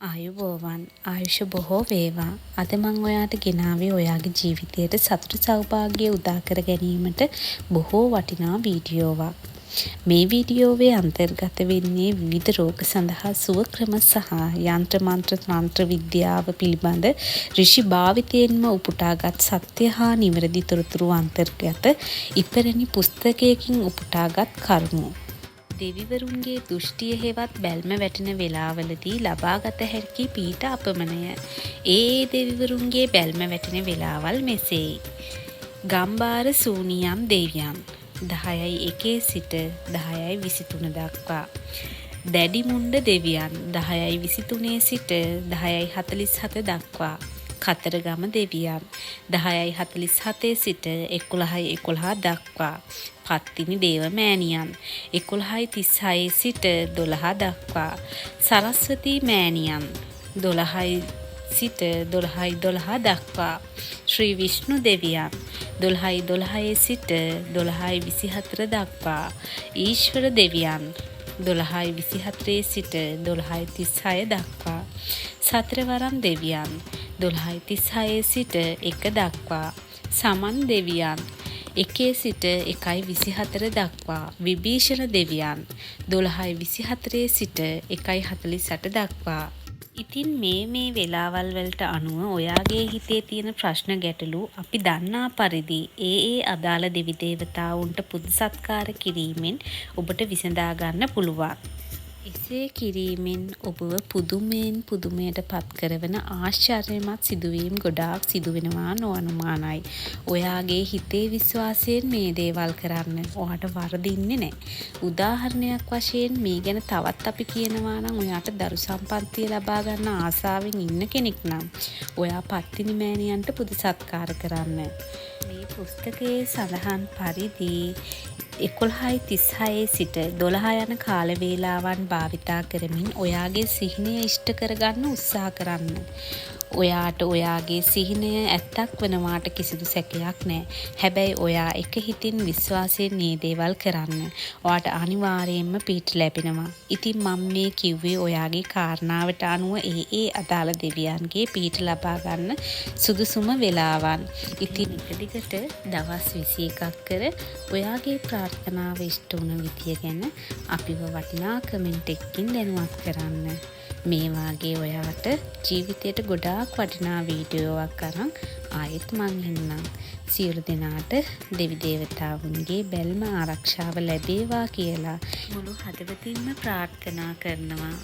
ආයුබෝවන් ආයුෂ බොහෝ වේවා. අද මම ඔයාට ගෙනාවේ ඔයාගේ ජීවිතයට සතුට සෞභාග්‍ය උදා කර ගැනීමට බොහෝ වටිනා වීඩියෝවක්. මේ වීඩියෝවේ අන්තර්ගත වෙන්නේ විවිධ රෝග සඳහා සුව ක්‍රම සහ යන්ත්‍ර මන්ත්‍ර තන්ත්‍ර විද්‍යාව පිළිබඳ ඍෂි භාවිතයෙන්ම උපුටාගත් සත්‍ය හා නිවැරදි තොරතුරු අන්තර්ගත ඉපැරණි පුස්තකයකින් උපුටාගත් කරුණු. දෙවිවරුන්ගේ දෘෂ්ටිය හෙවත් බැල්ම වැටෙන වෙලාවලදී ලබාගත හැකි පීඨ අපමණය. ඒ දෙවිවරුන්ගේ බැල්ම වැටෙන වෙලාවල් මෙසේයි. ගම්බාර සූනියම් දෙවියන් 10:1 සිට 10:23 දක්වා. දැඩිමුණ්ඩ දෙවියන් 10:23 සිට 10:47 දක්වා. කතරගම දෙවියන් 10:47 සිට 11:11 දක්වා. පත්තිනි දේව මෑණියන් 11:36 සිට 12 දක්වා. සරස්වතී මෑණියන් 12 සිට 12:12 දක්වා. ශ්‍රී විෂ්ණු දෙවියන් 12:12 සිට 12:24 දක්වා. ඊශ්වර දෙවියන් 12:24 සිට 12:36 දක්වා. සතරවරම් දෙවියන් 12:36 සිට 1 දක්වා. සමන් දෙවියන් 1 සිට 1:24 දක්වා. විභීෂණ දෙවියන් 12:24 සිට 1:48 දක්වා. ඉතින් මේ වෙලාවල් වලට අනුව ඔයාගේ හිතේ තියෙන ප්‍රශ්න ගැටලු අපි දන්නා පරිදි ඒ අදාළ දෙවි දේවතාවුන්ට පුද සත්කාර කිරීමෙන් ඔබට විසඳා ගන්න පුළුවන්. එසේ කිරීමෙන් ඔබව පුදුමයෙන් පුදුමයට පත් කරවන ආශ්චර්යමත් සිදුවීම් ගොඩාක් සිදුවෙනවා නොඅනුමානයි. ඔයාගේ හිතේ විශ්වාසයෙන් මේ දේවල් කරන්න ඔයාට වරදින්නේ නැහැ. උදාහරණයක් වශයෙන් මේ ගැන තවත් අපි කියනවා නම් ඔයාට දරු සම්පන්නිය ලබා ගන්න ආසාවෙන් ඉන්න කෙනෙක් නම් ඔයා පත්තිනි මෑණියන්ට පුද සත්කාර කරන්න. මේ පුස්තකයේ සඳහන් පරිදි 11:36 සිට 12 යන කාල වේලාවන් භාවිතා කරමින් ඔයාගේ සිහිනය ඉෂ්ට කරගන්න උත්සාහ කරන්න. ඔයාට ඔයාගේ සිහිනය ඇත්තක් වනවාට කිසිදු සැකයක් නැහැ. හැබැයි ඔයා එක හිතින් විශ්වාසයෙන් මේ දේවල් කරන්න. ඔයාට අනිවාර්යයෙන්ම පිහිට ලැබෙනවා. ඉතින් මම මේ කිව්වේ ඔයාගේ කාරණාවට අනුව ඒ අදාළ දෙවියන්ගේ පිහිට ලබා ගන්න සුදුසුම වෙලාවන්. ඉතින් එක දිගට දවස් 21ක් කර ඔයාගේ ප්‍රාර්ථනාව ඉෂ්ට වුණ විදිය ගැන අපිව වටිනා කමෙන්ට් එකකින් දැනුවත් කරන්න. මේ වාගේ ඔයාට ජීවිතයට ගොඩාක් වටිනා වීඩියෝවක් අරන් ආයෙත් මං එන්නම්. සියලු දෙනාට දෙවි දේවතාවුන්ගේ බැල්ම ආරක්ෂාව ලැබේවා කියලා මුළු හදවතින්ම ප්‍රාර්ථනා කරනවා.